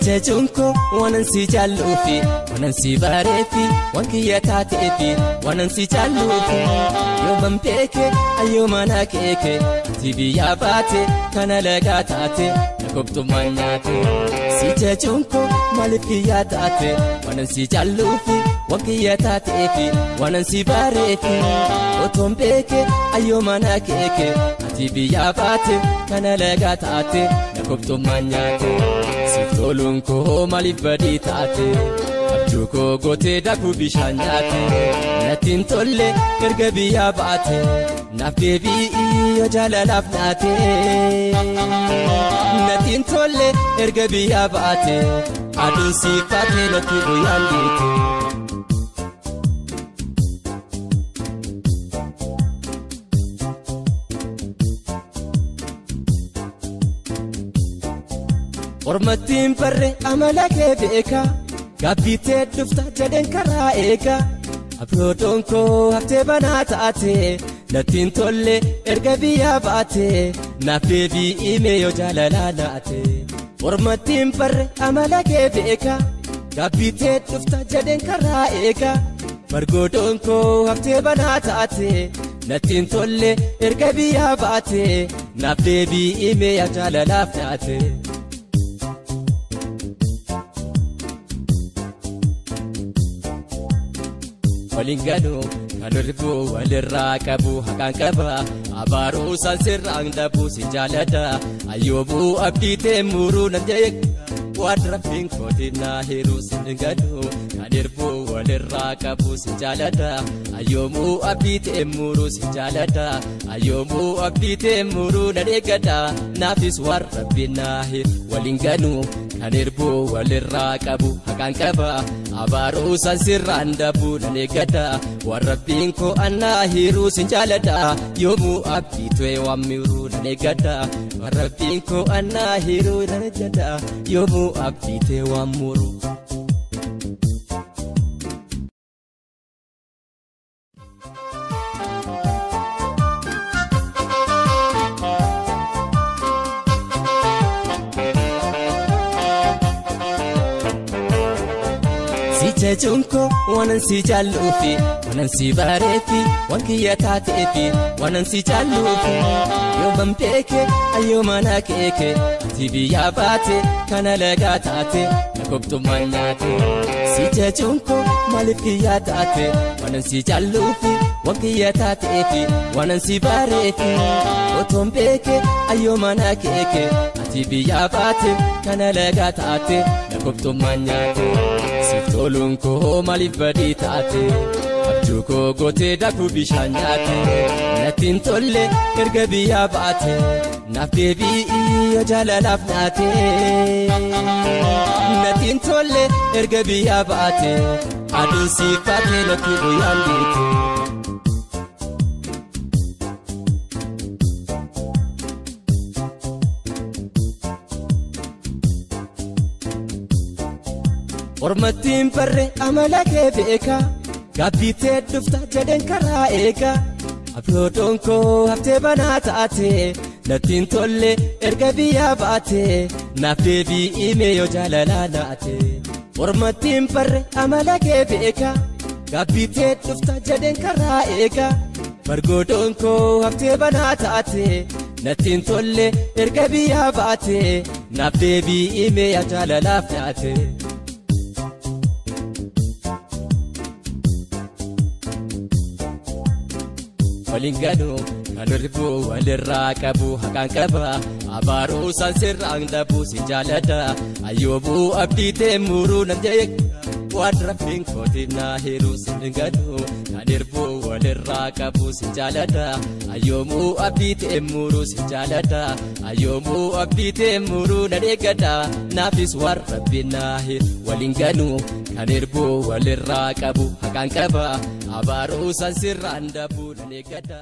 Sijajunko wanansi jallufi wanansi bareefi wankiya taateefi wanansi jallufi yoo bambeke ayyoo mana keeke tibiyyaa baate kana lagaa taate nakobtummaa nyaate. Sijajunko maaliifiyyaa taate wanansi jallufi wankiya taateefi wanansi bareefi otoon beeke ayyoo mana keeke tibiyyaa baate kana lagaa taate nakobtummaa nyaate. Siftolunko maaliif badii taate abjuuko gootee daakuu bishaan nyaate natiin tolle erga biyyaa baate naaf deebi'i yoo jaalalaaf naate natiin tolle erga biyyaa baate aduun siifaatee natti guyyaan dhiite. Ormattiin barre amala kee beeka gaabbitee dhufta jedheen karaa eega abroodon koo haftee banaa taate natiin tolle erga biyyaa baate naaf deebi'i yoo jaalalaa naate. Ormattiin barre amala kee beeka gaabbitee dhufta jedheen karaa eega bargoodon koo haftee banaa taate natiin tolle erga biyyaa baate naaf deebi'i yoo jaalalaaf naate. Walinganu kanurbu walirraa qabu haqaan qaba abaaruu sansirraan dhabu si jaalladha ayyoobu abdiitee muruu nan jeeq waan rabbiin koodinaa hiruu siningadu kanurbu walirraa qabu si jaalladha ayyoobu abdiitee muruu si jaalladha ayyoobu abdiitee muruu nan eeggadha naafis waan rabbiin naahir. Walinganu kanurbu walirraa qabu haqaan qaba abaaruu sansirraan dhabu nan eeggadha waan rabbiin koo annaa hiruu sin jaalladha yoomuu abdiitee waan miruu nan eeggadha waan rabbiin koo annaa hiruu nan eeggadha yoomuu abdiitee waan muruu. Sijajunko wanansi jallufi wanansi bareefi wankiya taateefi wanansi jallufi yoo bambeke ayyoo mana keeke tibiyyaa baate kana lagaa taate nakobtummaa nyaate. Sijajunko maaliifiyyaa taate wanansi jallufi wankiya taateefi wanansi bareefi otoon beeke ayyoo mana keeke tibiyyaa baate kana lagaa taate nakobtummaa nyaate. Siftolunko maaliif badii taate abjuuko gootee daakuu bishaan nyaate natiin tolle erga biyyaa baate naaf deebi'i yoo jaalalaaf naate natiin tolle erga biyyaa baate aduun siifaatee natti guyyaan dhiite. Ormattiin barre amala kee beeka gaabbitee dhufta jedheen karaa eega abroodon koo haftee banaa taate natiin tolle erga biyyaa baate naaf deebi'i yoo jaalalaa naate. Ormattiin barre amala kee beeka gaabbitee dhufta jedheen karaa eega bargoodon koo haftee banaa taate natiin tolle erga biyyaa baate naaf deebi'i yoo jaalalaaf naate. Walinganu kanurbu walirraa qabu haqaan qaba abaaruu sansirraan dhabu si jaalladha ayyoobu abdiitee muruu nan jeeq waan rabbiin koodinaa hiruu siningadu kanurbu walirraa qabu si jaalladha ayyoobu abdiitee muruu si jaalladha ayyoobu abdiitee muruu nan eeggadha naafis waan rabbiin naahir. Walinganu kanurbu walirraa qabu haqaan qaba abaaruu sansirraan dhabu nan eeggadha.